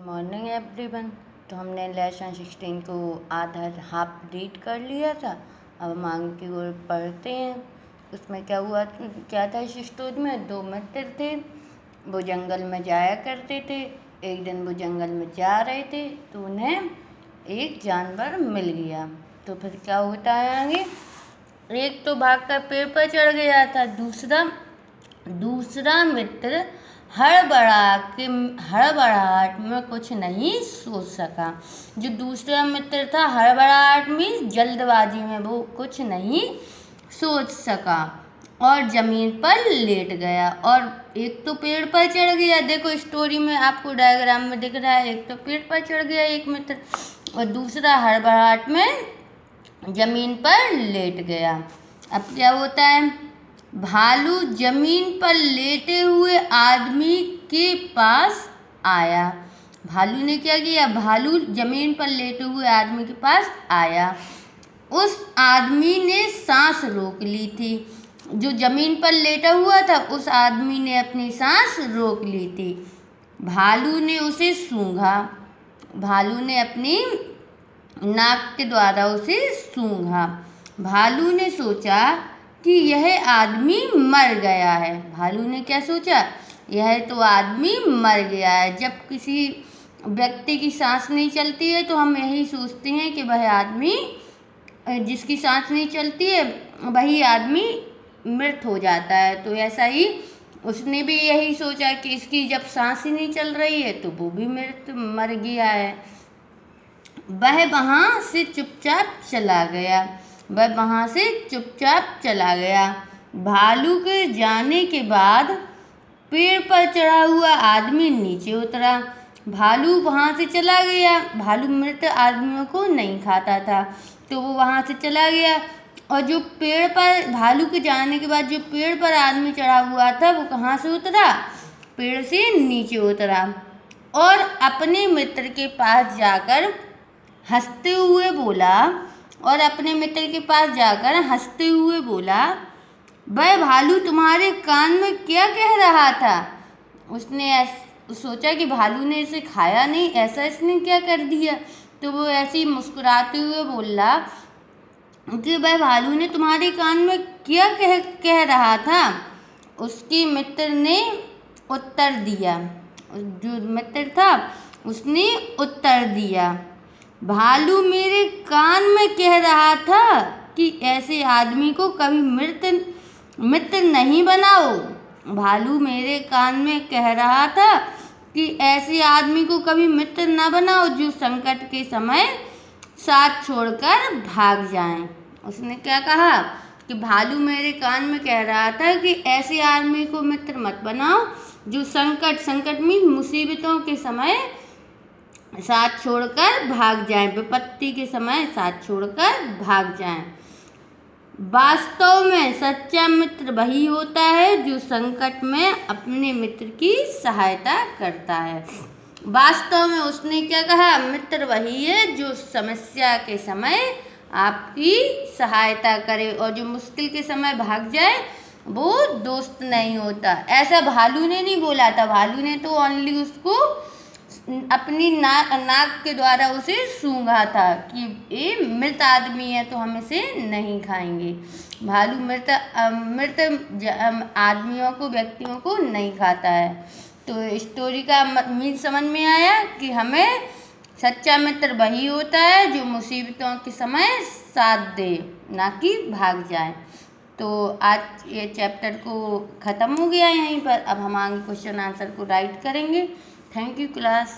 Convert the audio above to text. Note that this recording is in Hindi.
Morning everyone. तो हमने लेसन 16 को आधा हाफ रीड कर लिया था। अब हम आगे की ओर पढ़ते हैं। उसमें क्या था इस स्टोरी में, दो मित्र थे। वो जंगल में जाया करते थे। एक दिन वो जंगल में जा रहे थे तो उन्हें एक जानवर मिल गया। तो फिर क्या होता है आगे, एक तो भागकर पेड़ पर चढ़ गया था, दूसरा मित्र हड़बड़ाहट में कुछ नहीं सोच सका। जो दूसरा मित्र था हड़बड़ाहट में, जल्दबाजी में वो कुछ नहीं सोच सका और जमीन पर लेट गया। और एक तो पेड़ पर चढ़ गया, देखो स्टोरी में आपको डायग्राम में दिख रहा है, एक तो पेड़ पर चढ़ गया एक मित्र और दूसरा हड़बड़ाहट में जमीन पर लेट गया। अब क्या होता है, भालू जमीन पर लेटे हुए आदमी के पास आया। भालू ने क्या किया, भालू जमीन पर लेटे हुए आदमी के पास आया। उस आदमी ने सांस रोक ली थी। जो जमीन पर लेटा हुआ था उस आदमी ने अपनी सांस रोक ली थी। भालू ने उसे सूंघा। भालू ने अपनी नाक के द्वारा उसे सूंघा। भालू ने सोचा कि यह आदमी मर गया है। भालू ने क्या सोचा, यह तो आदमी मर गया है। जब किसी व्यक्ति की सांस नहीं चलती है तो हम यही सोचते हैं कि वह आदमी, जिसकी सांस नहीं चलती है वही आदमी मृत हो जाता है। तो ऐसा ही उसने भी यही सोचा कि इसकी जब सांस ही नहीं चल रही है तो वो भी मर गया है। वह वहाँ से चुपचाप चला गया। भालू के जाने के बाद पेड़ पर चढ़ा हुआ आदमी नीचे उतरा। भालू वहाँ से चला गया। भालू मृत आदमियों को नहीं खाता था तो वो वहाँ से चला गया। और जो पेड़ पर, भालू के जाने के बाद जो पेड़ पर आदमी चढ़ा हुआ था वो कहाँ से उतरा, पेड़ से नीचे उतरा और अपने मित्र के पास जाकर हंसते हुए बोला, वह भालू तुम्हारे कान में क्या कह रहा था। उसने सोचा कि भालू ने इसे खाया नहीं, ऐसा इसने क्या कर दिया। तो वो ऐसे ही मुस्कुराते हुए बोला कि वह भालू ने तुम्हारे कान में क्या कह रहा था। उसके मित्र ने उत्तर दिया, जो मित्र था उसने उत्तर दिया, भालू मेरे कान में कह रहा था कि ऐसे आदमी को कभी मित्र नहीं बनाओ। भालू मेरे कान में कह रहा था कि ऐसे आदमी को कभी मित्र न बनाओ जो संकट के समय साथ छोड़कर भाग जाए। उसने क्या कहा कि भालू मेरे कान में कह रहा था कि ऐसे आदमी को मित्र मत बनाओ जो संकट में मुसीबतों के समय साथ छोड़कर भाग जाए, विपत्ति के समय साथ छोड़कर भाग जाए। वास्तव में सच्चा मित्र वही होता है जो संकट में अपने मित्र की सहायता करता है। वास्तव में उसने क्या कहा, मित्र वही है जो समस्या के समय आपकी सहायता करे और जो मुश्किल के समय भाग जाए वो दोस्त नहीं होता। ऐसा भालू ने नहीं बोला था। भालू ने तो ओनली उसको अपनी नाक के द्वारा उसे सूंघा था कि ये मृत आदमी है तो हम इसे नहीं खाएंगे। भालू मृत आदमियों को, व्यक्तियों को नहीं खाता है। तो स्टोरी का मीन समझ में आया कि हमें सच्चा मित्र वही होता है जो मुसीबतों के समय साथ दे, ना कि भाग जाए। तो आज ये चैप्टर को ख़त्म हो गया यहीं पर। अब हम आगे क्वेश्चन आंसर को राइट करेंगे। Thank you class.